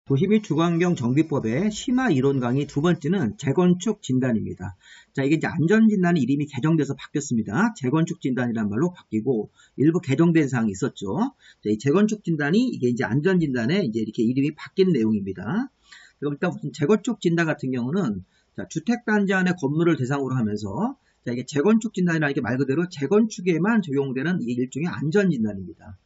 도시 및 주거환경 정비법의 심화 이론 강의 두 번째는 재건축 진단입니다. 자, 이게 이제 안전진단이 이름이 개정돼서 바뀌었습니다. 재건축 진단이란 말로 바뀌고 일부 개정된 사항이 있었죠. 자, 이 재건축 진단이 이게 이제 안전진단에 이제 이렇게 이름이 바뀐 내용입니다. 그럼 일단 재건축 진단 같은 경우는 자, 주택단지 안에 건물을 대상으로 하면서 자, 이게 재건축 진단이라는 게 말 그대로 재건축에만 적용되는 이게 일종의 안전진단입니다.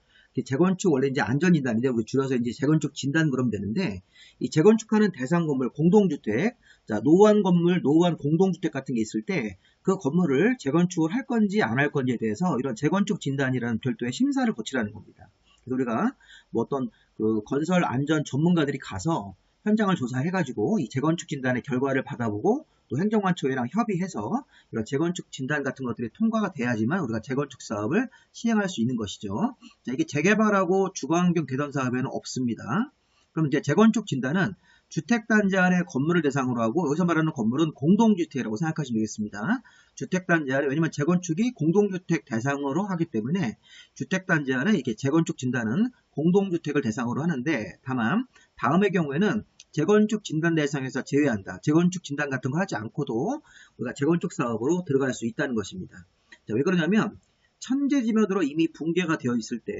재건축 원래 이제 안전진단인데 우리 줄여서 이제 재건축 진단 그러면 되는데 이 재건축하는 대상 건물 공동주택, 자 노후한 건물, 노후한 공동주택 같은 게 있을 때 그 건물을 재건축을 할 건지 안 할 건지에 대해서 이런 재건축 진단이라는 별도의 심사를 거치라는 겁니다. 그래서 우리가 뭐 어떤 그 건설 안전 전문가들이 가서 현장을 조사해가지고 이 재건축 진단의 결과를 받아보고 또 행정관초회랑 협의해서 이런 재건축 진단 같은 것들이 통과가 돼야지만 우리가 재건축 사업을 시행할 수 있는 것이죠. 자, 이게 재개발하고 주거환경 개선 사업에는 없습니다. 그럼 이제 재건축 진단은 주택단지 안에 건물을 대상으로 하고 여기서 말하는 건물은 공동주택이라고 생각하시면 되겠습니다. 주택단지 안에 왜냐면 재건축이 공동주택 대상으로 하기 때문에 주택단지 안에 이렇게 재건축 진단은 공동주택을 대상으로 하는데 다만 다음의 경우에는 재건축 진단 대상에서 제외한다. 재건축 진단 같은 거 하지 않고도 우리가 재건축 사업으로 들어갈 수 있다는 것입니다. 자, 왜 그러냐면 천재지변으로 이미 붕괴가 되어 있을 때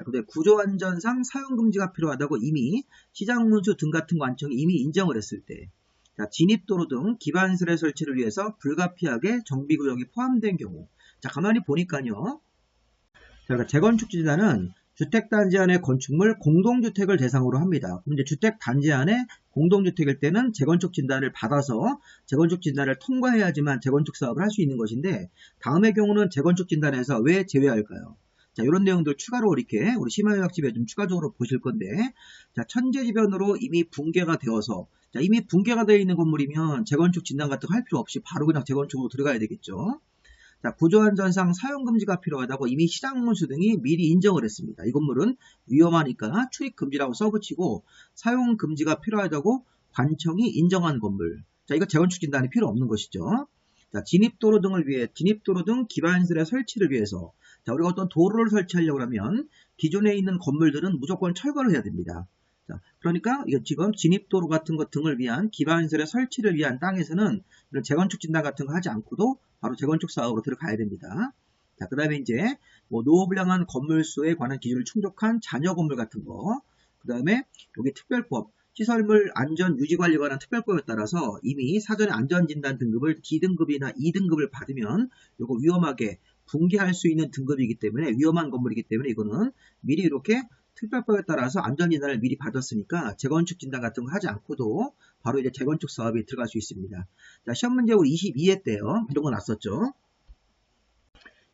근데 구조안전상 사용금지가 필요하다고 이미 시장문수 등 같은 관청이 이미 인정을 했을 때 자, 진입도로 등 기반시설의 설치를 위해서 불가피하게 정비구역이 포함된 경우 자, 가만히 보니까요. 자, 재건축 진단은 주택단지 안의 건축물 공동주택을 대상으로 합니다. 그럼 이제 주택단지 안에 공동주택일 때는 재건축 진단을 받아서 재건축 진단을 통과해야지만 재건축 사업을 할 수 있는 것인데 다음의 경우는 재건축 진단에서 왜 제외할까요? 자, 이런 내용들 추가로 이렇게 우리 심화요약집에 좀 추가적으로 보실 건데 자, 천재지변으로 이미 붕괴가 되어서 자, 이미 붕괴가 되어 있는 건물이면 재건축 진단 같은 거 할 필요 없이 바로 그냥 재건축으로 들어가야 되겠죠. 자, 구조안전상 사용금지가 필요하다고 이미 시장문수 등이 미리 인정을 했습니다. 이 건물은 위험하니까 출입금지라고 써붙이고 사용금지가 필요하다고 관청이 인정한 건물. 자, 이거 재건축 진단이 필요 없는 것이죠. 자, 진입도로 등을 위해, 진입도로 등 기반시설의 설치를 위해서 자, 우리가 어떤 도로를 설치하려고 하면 기존에 있는 건물들은 무조건 철거를 해야 됩니다. 자, 그러니까 이거 지금 진입도로 같은 것 등을 위한 기반시설의 설치를 위한 땅에서는 이런 재건축 진단 같은 거 하지 않고도 바로 재건축 사업으로 들어가야 됩니다. 자, 그 다음에 이제 뭐 노후불량한 건물수에 관한 기준을 충족한 잔여 건물 같은 거, 그 다음에 여기 특별법, 시설물 안전 유지관리에 관한 특별법에 따라서 이미 사전에 안전진단 등급을 D등급이나 E등급을 받으면 이거 위험하게 붕괴할 수 있는 등급이기 때문에 위험한 건물이기 때문에 이거는 미리 이렇게 특별법에 따라서 안전진단을 미리 받았으니까 재건축 진단 같은 거 하지 않고도 바로 이제 재건축 사업에 들어갈 수 있습니다. 자, 시험 문제 우리 22회 때요. 이런 거 났었죠.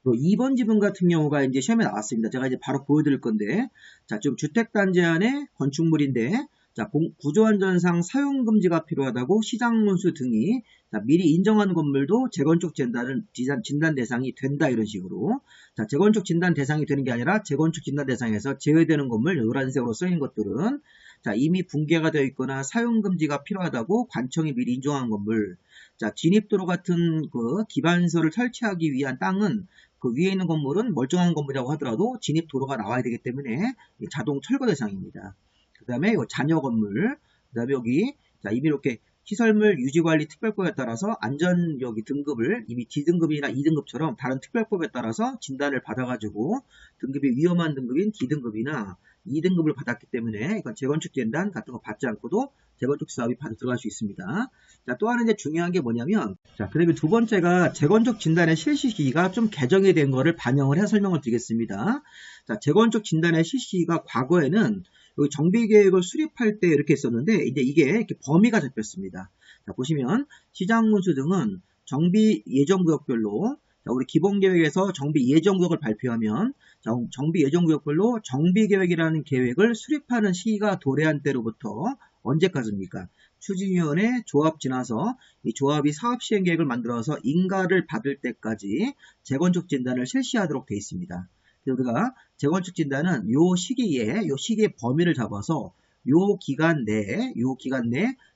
2번 지문 같은 경우가 이제 시험에 나왔습니다. 제가 이제 바로 보여드릴 건데, 자, 좀 주택단지 안에 건축물인데, 자, 구조안전상 사용금지가 필요하다고 시장문수 등이 자, 미리 인정한 건물도 재건축 진단 대상이 된다 이런 식으로 자, 재건축 진단 대상이 되는 게 아니라 재건축 진단 대상에서 제외되는 건물 노란색으로 쓰인 것들은 자, 이미 붕괴가 되어 있거나 사용금지가 필요하다고 관청이 미리 인정한 건물 자, 진입도로 같은 그 기반시설을 설치하기 위한 땅은 그 위에 있는 건물은 멀쩡한 건물이라고 하더라도 진입도로가 나와야 되기 때문에 자동 철거 대상입니다. 그 다음에 잔여 건물, 그 다음에 여기 자, 이미 이렇게 시설물 유지관리 특별법에 따라서 안전 여기 등급을 이미 D등급이나 E등급처럼 다른 특별법에 따라서 진단을 받아가지고 등급이 위험한 등급인 D등급이나 E등급을 받았기 때문에 이건 재건축 진단 같은 거 받지 않고도 재건축 사업이 바로 들어갈 수 있습니다. 자, 또 하나 이제 중요한 게 뭐냐면 자, 그다음에 두 번째가 재건축 진단의 실시 시기가 좀 개정이 된 거를 반영을 해서 설명을 드리겠습니다. 자, 재건축 진단의 실시 시기가 과거에는 여기 정비계획을 수립할 때 이렇게 했었는데 이제 이게 이렇게 범위가 잡혔습니다. 자, 보시면 시장문수 등은 정비 예정구역별로 자, 우리 기본계획에서 정비 예정구역을 발표하면 자, 정비 예정구역별로 정비계획이라는 계획을 수립하는 시기가 도래한 때로부터 언제까지입니까? 추진위원회 조합 지나서 이 조합이 사업시행계획을 만들어서 인가를 받을 때까지 재건축 진단을 실시하도록 되어 있습니다. 우리가 재건축 진단은 요 시기의 범위를 잡아서 요 기간 내에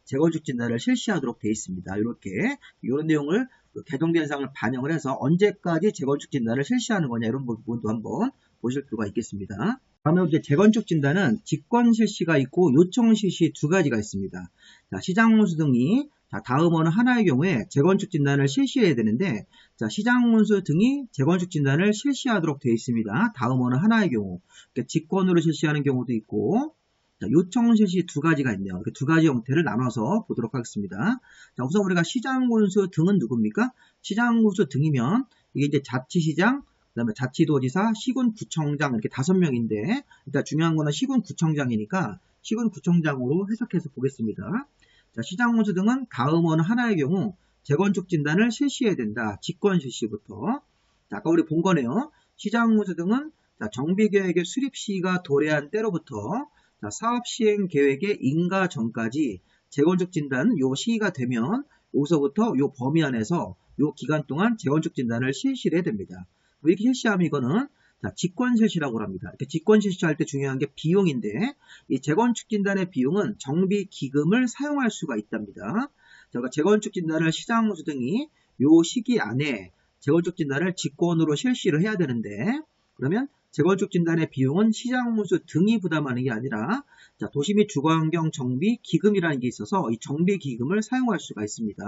재건축 진단을 실시하도록 되어 있습니다. 이렇게 이런 내용을 개정된 사항을 반영을 해서 언제까지 재건축 진단을 실시하는 거냐 이런 부분도 한번 보실 필요가 있겠습니다. 다음에 이제 재건축 진단은 직권 실시가 있고 요청 실시 두 가지가 있습니다. 자, 시장 운수 등이 다음 어느 하나의 경우에 재건축 진단을 실시해야 되는데, 자, 시장 운수 등이 재건축 진단을 실시하도록 되어 있습니다. 다음 어느 하나의 경우, 그러니까 직권으로 실시하는 경우도 있고, 자, 요청 실시 두 가지가 있네요. 이렇게 두 가지 형태를 나눠서 보도록 하겠습니다. 자, 우선 우리가 시장 운수 등은 누굽니까? 시장 운수 등이면 이게 이제 자치시장, 그 다음에 자치도지사, 시군구청장 이렇게 5명인데, 일단 중요한 거는 시군구청장이니까 시군구청장으로 해석해서 보겠습니다. 자, 시장운수 등은 다음 어느 하나의 경우 재건축 진단을 실시해야 된다. 직권 실시부터. 자, 아까 우리 본 거네요. 시장운수 등은 정비계획의 수립시가 도래한 때로부터 사업 시행 계획의 인가 전까지 재건축 진단 요 시기가 되면 여기서부터 요 범위 안에서 요 기간 동안 재건축 진단을 실시를 해야 됩니다. 이렇게 실시하면 이거는 직권 실시라고 합니다. 이렇게 직권 실시할 때 중요한 게 비용인데, 이 재건축 진단의 비용은 정비 기금을 사용할 수가 있답니다. 그러니까 재건축 진단을 시장운수 등이 요 시기 안에 재건축 진단을 직권으로 실시를 해야 되는데, 그러면 재건축 진단의 비용은 시장운수 등이 부담하는 게 아니라 도시 및 주거환경 정비 기금이라는 게 있어서 이 정비 기금을 사용할 수가 있습니다.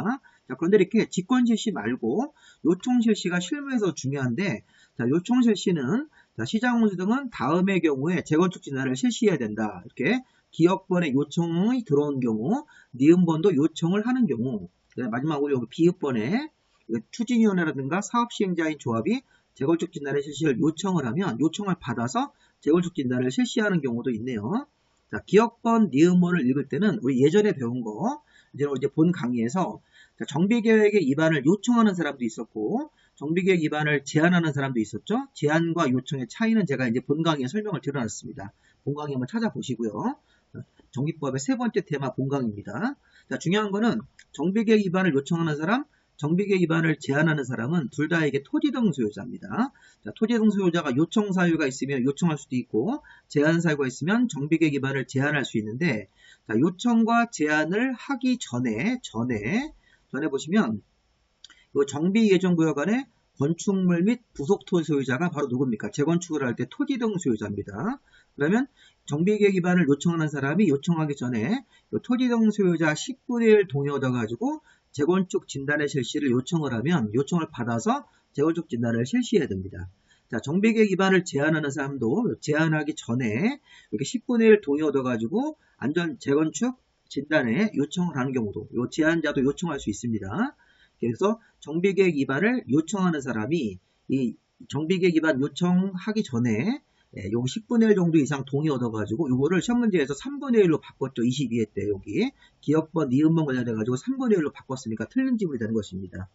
자, 그런데 이렇게 직권 실시 말고 요청 실시가 실무에서 중요한데, 요청 실시는 시장운수 등은 다음의 경우에 재건축 진단을 실시해야 된다. 이렇게 기업번에 요청이 들어온 경우, 니은번도 요청을 하는 경우, 마지막으로 여기 비읍번에 추진위원회라든가 사업시행자인 조합이 재건축 진단의 실시를 요청을 하면 요청을 받아서 재건축 진단을 실시하는 경우도 있네요. 자, 기업번, 니은번을 읽을 때는 우리 예전에 배운 거, 이제 본 강의에서 정비계획의 입안을 요청하는 사람도 있었고, 정비계획 입안을 제안하는 사람도 있었죠. 제안과 요청의 차이는 제가 이제 본 강의에 설명을 드려놨습니다. 본 강의 한번 찾아보시고요. 정비법의 세 번째 테마 본 강의입니다. 자, 중요한 거는 정비계획 입안을 요청하는 사람, 정비계획 입안을 제안하는 사람은 둘 다에게 토지 등 소유자입니다. 자, 토지 등 소유자가 요청 사유가 있으면 요청할 수도 있고, 제안 사유가 있으면 정비계획 입안을 제안할 수 있는데, 자, 요청과 제안을 하기 전에 보시면 이 정비예정구역 안에 건축물 및 부속토지 소유자가 바로 누굽니까? 재건축을 할 때 토지 등 소유자입니다. 그러면 정비계획 입안을 요청하는 사람이 요청하기 전에 토지 등 소유자 10분의 1 동의 얻어가지고 재건축 진단의 실시를 요청을 하면 요청을 받아서 재건축 진단을 실시해야 됩니다. 자, 정비계획 입안을 제안하는 사람도 제안하기 전에 이렇게 10분의 1 동의 얻어가지고 안전 재건축 진단에 요청을 하는 경우도 요 제안자도 요청할 수 있습니다. 그래서 정비계획 입안을 요청하는 사람이 이 정비계획 입안 요청하기 전에 요 10분의 1 정도 이상 동의 얻어가지고 요거를 시험 문제에서 3분의 1로 바꿨죠. 22회 때 여기 기업번, 니은번 관련해가지고 3분의 1로 바꿨으니까 틀린 지문이 되는 것입니다.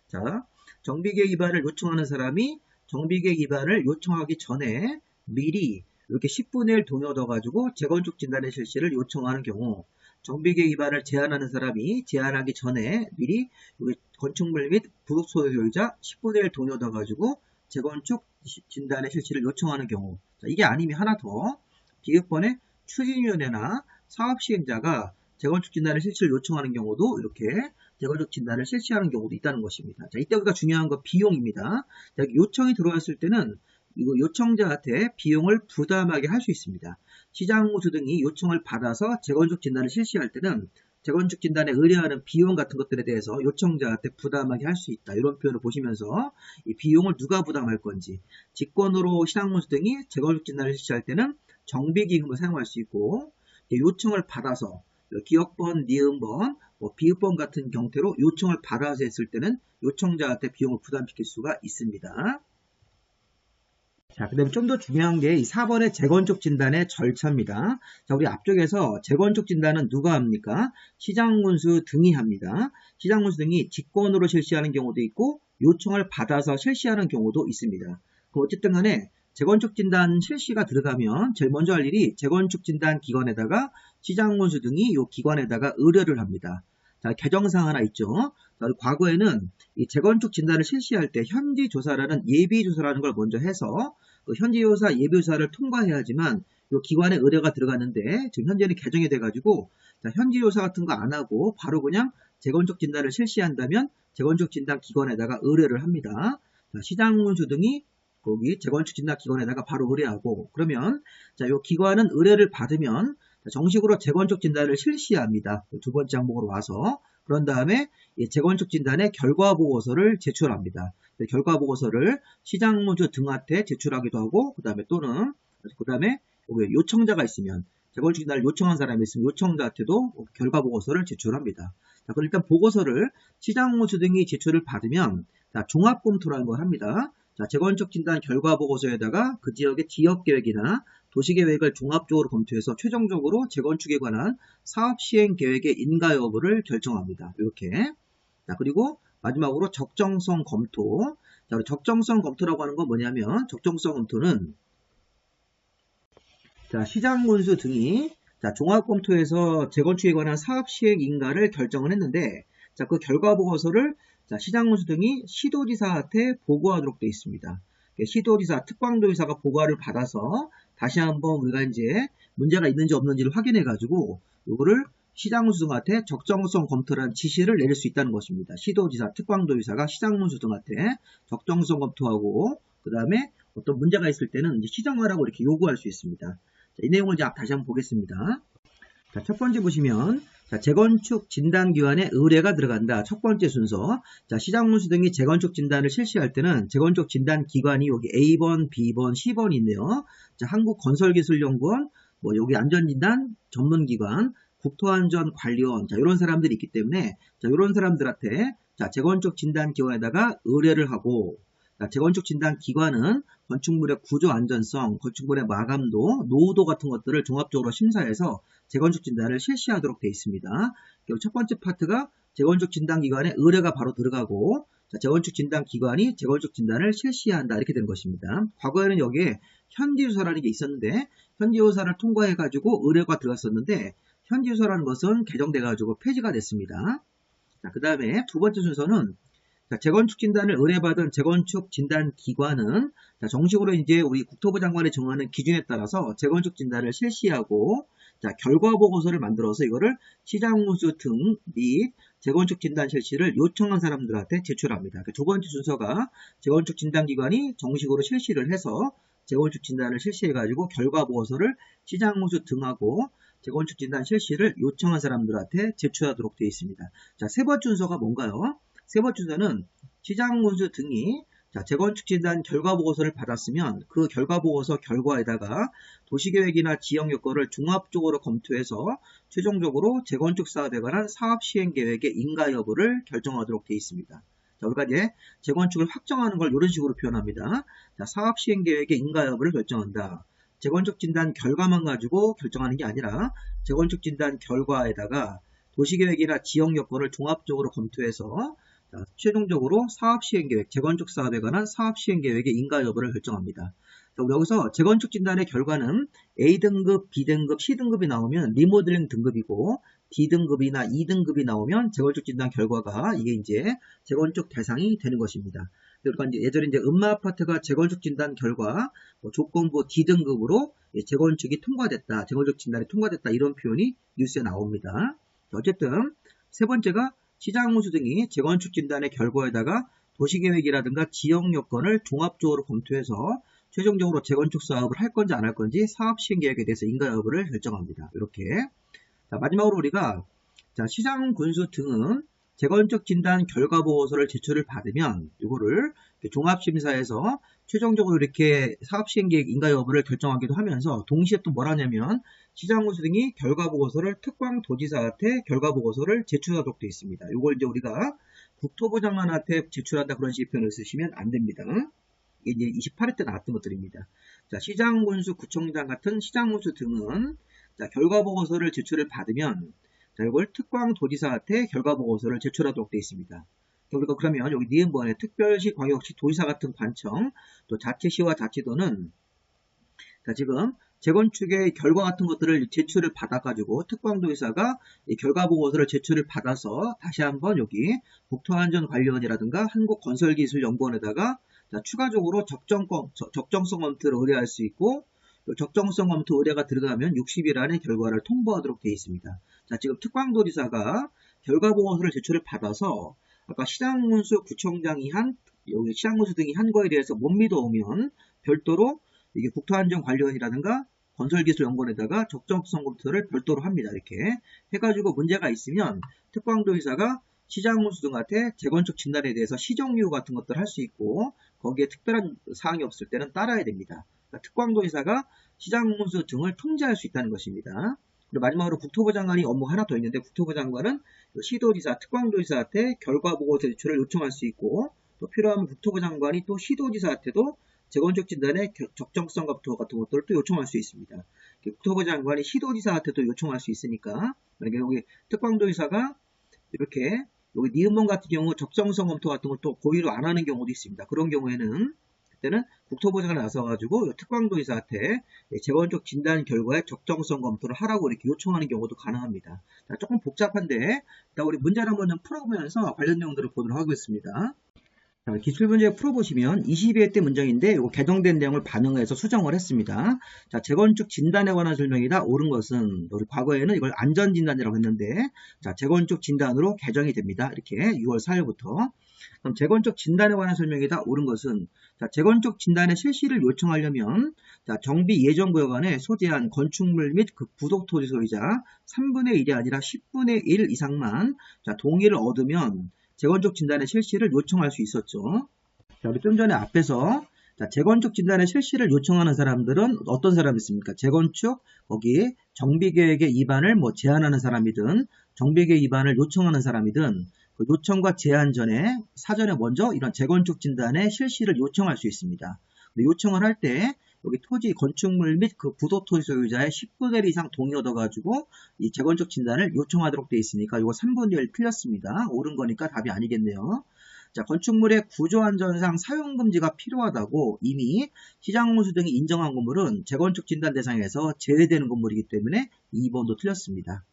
자, 정비계획 입안을 요청하는 사람이 정비계획 입안을 요청하기 전에 미리 이렇게 10분의 1 동의 얻어가지고 재건축 진단의 실시를 요청하는 경우, 정비계획 입안을 제안하는 사람이 제안하기 전에 미리 건축물 및 부속소유자 10분의 1 동의 얻어가지고 재건축 진단의 실시를 요청하는 경우, 자, 이게 아니면 하나 더, 기획번에 추진위원회나 사업시행자가 재건축 진단의 실시를 요청하는 경우도 이렇게 재건축 진단을 실시하는 경우도 있다는 것입니다. 자, 이때부터 중요한 거 비용입니다. 자, 요청이 들어왔을 때는 이거 요청자한테 비용을 부담하게 할 수 있습니다. 시장운수 등이 요청을 받아서 재건축 진단을 실시할 때는 재건축 진단에 의뢰하는 비용 같은 것들에 대해서 요청자한테 부담하게 할 수 있다. 이런 표현을 보시면서 이 비용을 누가 부담할 건지, 직권으로 시장운수 등이 재건축 진단을 실시할 때는 정비기금을 사용할 수 있고, 요청을 받아서 기업번, 니은번, 비읍번 같은 형태로 요청을 받아서 했을 때는 요청자한테 비용을 부담시킬 수가 있습니다. 자, 그 다음에 좀 더 중요한 게 이 4번의 재건축 진단의 절차입니다. 자, 우리 앞쪽에서 재건축 진단은 누가 합니까? 시장운수 등이 합니다. 시장운수 등이 직권으로 실시하는 경우도 있고 요청을 받아서 실시하는 경우도 있습니다. 그 어쨌든 간에 재건축 진단 실시가 들어가면 제일 먼저 할 일이 재건축 진단 기관에다가 시장운수 등이 이 기관에다가 의뢰를 합니다. 자, 개정사항 하나 있죠. 자, 과거에는 이 재건축 진단을 실시할 때 현지조사라는 예비조사라는 걸 먼저 해서 그 현지조사, 예비조사를 통과해야 하지만 이 기관에 의뢰가 들어가는데 지금 현재는 개정이 돼가지고 현지조사 같은 거 안 하고 바로 그냥 재건축 진단을 실시한다면 재건축 진단 기관에다가 의뢰를 합니다. 자, 시장운수 등이 거기 재건축 진단 기관에다가 바로 의뢰하고, 그러면 자, 요 기관은 의뢰를 받으면 정식으로 재건축 진단을 실시합니다. 두 번째 항목으로 와서 그런 다음에 재건축 진단의 결과 보고서를 제출합니다. 결과 보고서를 시장문수 등한테 제출하기도 하고, 그 다음에 또는 그 다음에 요청자가 있으면, 재건축 진단을 요청한 사람이 있으면 요청자한테도 결과 보고서를 제출합니다. 자, 그럼 일단 보고서를 시장문수 등이 제출을 받으면 종합 검토라는 걸 합니다. 자, 재건축 진단 결과 보고서에다가 그 지역의 지역 계획이나 도시 계획을 종합적으로 검토해서 최종적으로 재건축에 관한 사업 시행 계획의 인가 여부를 결정합니다. 이렇게. 자, 그리고 마지막으로 적정성 검토. 자, 적정성 검토라고 하는 건 뭐냐면, 적정성 검토는 자, 시장 군수 등이 자, 종합 검토에서 재건축에 관한 사업 시행 인가를 결정을 했는데, 자, 그 결과 보고서를 자, 시장 군수 등이 시도지사한테 보고하도록 되어 있습니다. 시도지사, 특광도지사가 보고를 받아서 다시 한번 우리가 이제 문제가 있는지 없는지를 확인해 가지고 이거를 시장군수 등한테 적정성 검토라는 지시를 내릴 수 있다는 것입니다. 시도지사, 특광도지사가 시장군수 등한테 적정성 검토하고, 그 다음에 어떤 문제가 있을 때는 이제 시정하라고 이렇게 요구할 수 있습니다. 자, 이 내용을 이제 다시 한번 보겠습니다. 자, 첫 번째 보시면, 자, 재건축 진단 기관에 의뢰가 들어간다. 첫 번째 순서. 자, 시장군수 등이 재건축 진단을 실시할 때는 재건축 진단 기관이 여기 A번, B번, C번이 있네요. 자, 한국건설기술연구원, 뭐 여기 안전진단 전문기관, 국토안전관리원, 자, 이런 사람들이 있기 때문에, 자, 이런 사람들한테, 자, 재건축 진단 기관에다가 의뢰를 하고, 자, 재건축 진단 기관은 건축물의 구조 안전성, 건축물의 마감도, 노후도 같은 것들을 종합적으로 심사해서 재건축 진단을 실시하도록 되어 있습니다. 첫 번째 파트가 재건축 진단 기관에 의뢰가 바로 들어가고, 자, 재건축 진단 기관이 재건축 진단을 실시한다. 이렇게 된 것입니다. 과거에는 여기에 현지조사라는 게 있었는데, 현지조사를 통과해가지고 의뢰가 들어갔었는데, 현지조사라는 것은 개정돼가지고 폐지가 됐습니다. 자, 그 다음에 두 번째 순서는 자, 재건축 진단을 의뢰받은 재건축 진단 기관은 자, 정식으로 이제 우리 국토부 장관이 정하는 기준에 따라서 재건축 진단을 실시하고, 자, 결과 보고서를 만들어서 이거를 시장군수 등 및 재건축 진단 실시를 요청한 사람들한테 제출합니다. 두 번째 순서가 재건축 진단 기관이 정식으로 실시를 해서 재건축 진단을 실시해가지고 결과 보고서를 시장군수 등하고 재건축 진단 실시를 요청한 사람들한테 제출하도록 되어 있습니다. 자, 세 번째 순서가 뭔가요? 세 번째 순서는 시장군수 등이 자, 재건축 진단 결과 보고서를 받았으면 그 결과 보고서 결과에다가 도시계획이나 지역 여건을 종합적으로 검토해서 최종적으로 재건축 사업에 관한 사업 시행 계획의 인가 여부를 결정하도록 되어 있습니다. 자, 우리가 이제 재건축을 확정하는 걸 이런 식으로 표현합니다. 자, 사업 시행 계획의 인가 여부를 결정한다. 재건축 진단 결과만 가지고 결정하는 게 아니라 재건축 진단 결과에다가 도시계획이나 지역 여건을 종합적으로 검토해서 자, 최종적으로 사업시행계획, 재건축 사업에 관한 사업시행계획의 인가 여부를 결정합니다. 자, 여기서 재건축 진단의 결과는 A등급, B등급, C등급이 나오면 리모델링 등급이고, D등급이나 E등급이 나오면 재건축 진단 결과가 이게 이제 재건축 대상이 되는 것입니다. 그러니까 이제 예전에 이제 음마아파트가 재건축 진단 결과 조건부 D등급으로 재건축이 통과됐다, 재건축 진단이 통과됐다 이런 표현이 뉴스에 나옵니다. 어쨌든 세 번째가 시장군수 등이 재건축 진단의 결과에다가 도시계획이라든가 지역 여건을 종합적으로 검토해서 최종적으로 재건축 사업을 할 건지 안 할 건지 사업 시행 계획에 대해서 인가 여부를 결정합니다. 이렇게. 자, 마지막으로 우리가 자, 시장군수 등은 재건축 진단 결과 보고서를 제출을 받으면 이거를 종합심사에서 최종적으로 이렇게 사업 시행 계획 인가 여부를 결정하기도 하면서 동시에 또 뭐라냐면 시장군수 등이 결과 보고서를 특광도지사한테 결과 보고서를 제출하도록 되어 있습니다. 이걸 이제 우리가 국토부 장관한테 제출한다 그런 식의 표현을 쓰시면 안 됩니다. 이게 이제 28회 때 나왔던 것들입니다. 자, 시장군수, 구청장 같은 시장군수 등은 자, 결과 보고서를 제출을 받으면 자, 이걸 특광도지사한테 결과 보고서를 제출하도록 되어 있습니다. 우리가 그러면 여기 니은번에 특별시, 광역시, 도지사 같은 관청, 또 자치시와 자치도는 자, 지금 재건축의 결과 같은 것들을 제출을 받아가지고 특광도지사가 이 결과 보고서를 제출을 받아서 다시 한번 여기 국토안전관리원이라든가 한국건설기술연구원에다가 자, 추가적으로 적정성 검토를 의뢰할 수 있고 적정성 검토 의뢰가 들어가면 60일 안에 결과를 통보하도록 되어 있습니다. 자, 지금 특광도지사가 결과 보고서를 제출을 받아서 아까 시장군수 구청장이 한 여기 시장군수 등이 한 거에 대해서 못 믿어오면 별도로 이게 국토안전관리원이라든가 건설기술연구원에다가 적정성 검토를 별도로 합니다. 이렇게 해가지고 문제가 있으면 특광도지사가 시장군수 등한테 재건축 진단에 대해서 시정유 같은 것들을 할 수 있고 거기에 특별한 사항이 없을 때는 따라야 됩니다. 그러니까 특광도지사가 시장군수 등을 통제할 수 있다는 것입니다. 그리고 마지막으로 국토부 장관이 업무 하나 더 있는데 국토부 장관은 시도지사, 특광도지사한테 결과보고 제출을 요청할 수 있고 또 필요하면 국토부 장관이 또 시도지사한테도 재건축 진단의 적정성 검토 같은 것들을 또 요청할 수 있습니다. 국토부 장관이 시도지사한테도 요청할 수 있으니까 만약에 여기 특광도지사가 이렇게 여기 니은문 같은 경우 적정성 검토 같은 것도 고의로 안 하는 경우도 있습니다. 그런 경우에는 그때는 국토부 장관이 나서가지고 특광도지사한테 재건축 진단 결과에 적정성 검토를 하라고 이렇게 요청하는 경우도 가능합니다. 자, 조금 복잡한데 일단 우리 문제를 한번 좀 풀어보면서 관련 내용들을 보도록 하겠습니다. 자, 기출문제 풀어보시면 22회 때 문장인데 이거 개정된 내용을 반영해서 수정을 했습니다. 자, 재건축 진단에 관한 설명이다. 옳은 것은 우리 과거에는 이걸 안전진단이라고 했는데 자, 재건축 진단으로 개정이 됩니다. 이렇게 6월 4일부터 그럼 재건축 진단에 관한 설명이다. 옳은 것은 자, 재건축 진단의 실시를 요청하려면 자, 정비 예정구역 안에 소재한 건축물 및 그 부속토지 소유자 3분의 1이 아니라 10분의 1 이상만 자, 동의를 얻으면 재건축 진단의 실시를 요청할 수 있었죠. 자, 우리 좀 전에 앞에서 자, 재건축 진단의 실시를 요청하는 사람들은 어떤 사람이 있습니까? 재건축 거기 정비계획의 위반을 제한하는 사람이든 정비계획 위반을 요청하는 사람이든 그 요청과 제한 전에 사전에 먼저 이런 재건축 진단의 실시를 요청할 수 있습니다. 요청을 할 때 여기 토지 건축물 및 그 부속토지 소유자의 10분의 1 이상 동의 얻어가지고 이 재건축 진단을 요청하도록 되어 있으니까 이거 3분의 1 틀렸습니다. 옳은 거니까 답이 아니겠네요. 자, 건축물의 구조안전상 사용금지가 필요하다고 이미 시장군수 등이 인정한 건물은 재건축 진단 대상에서 제외되는 건물이기 때문에 2번도 틀렸습니다.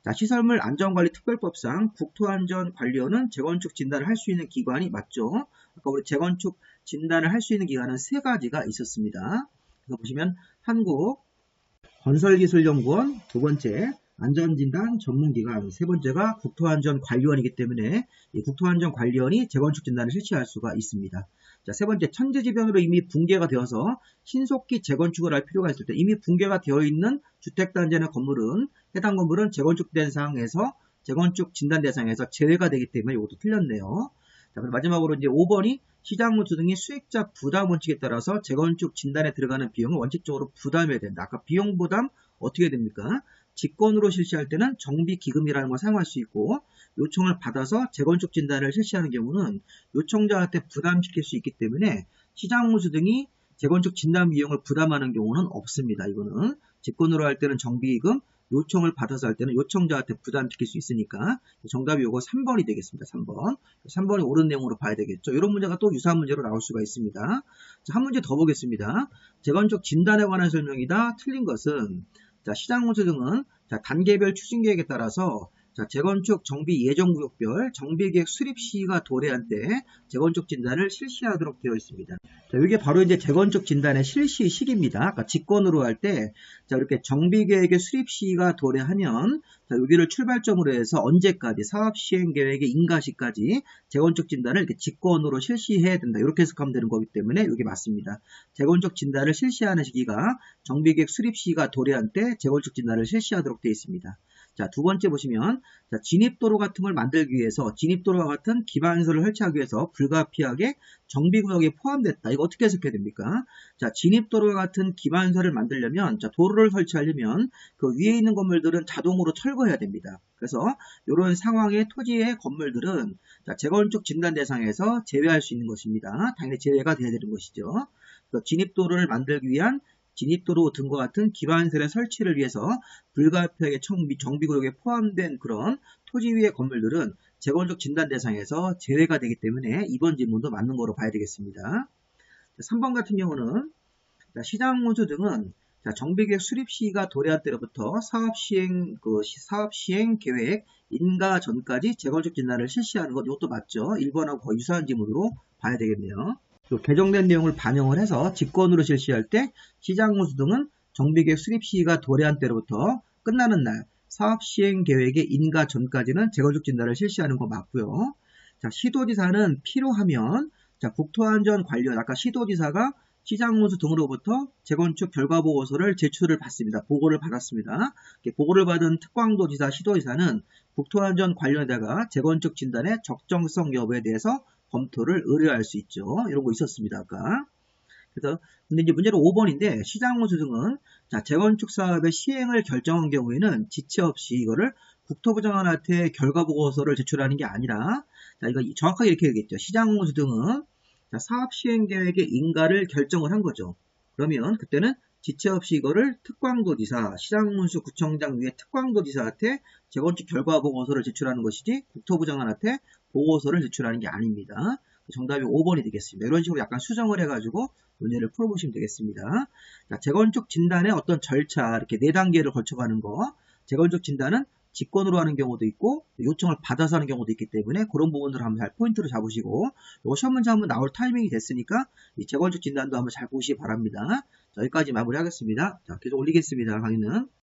자, 시설물 안전관리 특별법상 국토안전관리원은 재건축 진단을 할 수 있는 기관이 맞죠. 아까 우리 재건축 진단을 할 수 있는 기관은 세 가지가 있었습니다. 그래서 보시면 한국 건설기술연구원, 두 번째 안전진단 전문기관, 세 번째가 국토안전관리원이기 때문에 이 국토안전관리원이 재건축 진단을 실시할 수가 있습니다. 자, 세 번째 천재지변으로 이미 붕괴가 되어서 신속히 재건축을 할 필요가 있을 때 이미 붕괴가 되어 있는 주택단지나 건물은 해당 건물은 재건축 대상에서 재건축 진단 대상에서 제외가 되기 때문에 이것도 틀렸네요. 자, 그럼 마지막으로 이제 5번이 시장군수 등이 수익자 부담 원칙에 따라서 재건축 진단에 들어가는 비용을 원칙적으로 부담해야 된다. 아까 비용 부담 어떻게 됩니까? 직권으로 실시할 때는 정비기금이라는 걸 사용할 수 있고 요청을 받아서 재건축 진단을 실시하는 경우는 요청자한테 부담시킬 수 있기 때문에 시장군수 등이 재건축 진단 비용을 부담하는 경우는 없습니다. 이거는 직권으로 할 때는 정비기금, 요청을 받아서 할 때는 요청자한테 부담시킬 수 있으니까 정답이 요거 3번이 되겠습니다. 3번. 3번이 옳은 내용으로 봐야 되겠죠. 이런 문제가 또 유사한 문제로 나올 수가 있습니다. 자, 한 문제 더 보겠습니다. 재건축 진단에 관한 설명이다. 틀린 것은 자, 시장군수 등은 자, 단계별 추진계획에 따라서 자, 재건축 정비 예정구역별 정비계획 수립 시기가 도래한 때 재건축 진단을 실시하도록 되어 있습니다. 자, 이게 바로 이제 재건축 진단의 실시 시기입니다. 아까 직권으로 할 때 자, 이렇게 정비계획의 수립 시기가 도래하면 자, 여기를 출발점으로 해서 언제까지 사업 시행 계획의 인가시까지 재건축 진단을 이렇게 직권으로 실시해야 된다. 이렇게 해석하면 되는 거기 때문에 이게 맞습니다. 재건축 진단을 실시하는 시기가 정비계획 수립 시기가 도래한 때 재건축 진단을 실시하도록 되어 있습니다. 자, 두 번째 보시면 자, 진입도로 같은 걸 만들기 위해서 진입도로와 같은 기반시설을 설치하기 위해서 불가피하게 정비구역에 포함됐다. 이거 어떻게 해석해야 됩니까? 자, 진입도로와 같은 기반시설을 만들려면 자, 도로를 설치하려면 그 위에 있는 건물들은 자동으로 철거해야 됩니다. 그래서 이런 상황의 토지의 건물들은 자, 재건축 진단 대상에서 제외할 수 있는 것입니다. 당연히 제외가 돼야 되는 것이죠. 진입도로를 만들기 위한 진입도로 등과 같은 기반시설의 설치를 위해서 불가피하게 정비구역에 포함된 그런 토지 위의 건물들은 재건축 진단 대상에서 제외가 되기 때문에 이번 질문도 맞는 거로 봐야 되겠습니다. 3번 같은 경우는 시장군수 등은 정비계획 수립 시기가 도래한 때로부터 사업 시행 계획 인가 전까지 재건축 진단을 실시하는 것 이것도 맞죠. 1번하고 거의 유사한 질문으로 봐야 되겠네요. 개정된 내용을 반영을 해서 직권으로 실시할 때 시장군수 등은 정비계획 수립 시기가 도래한 때로부터 끝나는 날 사업 시행 계획의 인가 전까지는 재건축 진단을 실시하는 거 맞고요. 자, 시도지사는 필요하면 자, 국토안전관련 아까 시도지사가 시장군수 등으로부터 재건축 결과보고서를 제출을 받습니다. 보고를 받았습니다. 보고를 받은 특광도지사, 시도지사는 국토안전 관련에다가 재건축 진단의 적정성 여부에 대해서 검토를 의뢰할 수 있죠. 이런 거 있었습니다. 아까. 그래서 근데 이제 문제는 5번인데 시장군수 등은 자, 재건축 사업의 시행을 결정한 경우에는 지체 없이 이거를 국토부 장관한테 결과보고서를 제출하는 게 아니라 자, 이거 정확하게 이렇게 얘기했죠. 시장군수 등은 자, 사업 시행 계획의 인가를 결정을 한 거죠. 그러면 그때는 지체 없이 이거를 특광도지사, 시장군수 구청장 위에 특광도지사한테 재건축 결과보고서를 제출하는 것이지 국토부 장관한테 보고서를 제출하는 게 아닙니다. 정답이 5번이 되겠습니다. 이런 식으로 약간 수정을 해가지고 문제를 풀어보시면 되겠습니다. 자, 재건축 진단의 어떤 절차, 이렇게 4단계를 거쳐가는 거. 재건축 진단은 직권으로 하는 경우도 있고 요청을 받아서 하는 경우도 있기 때문에 그런 부분들을 한번 잘 포인트로 잡으시고 이거 시험 문제 한번 나올 타이밍이 됐으니까 이 재건축 진단도 한번 잘 보시기 바랍니다. 자, 여기까지 마무리하겠습니다. 자, 계속 올리겠습니다. 강의는.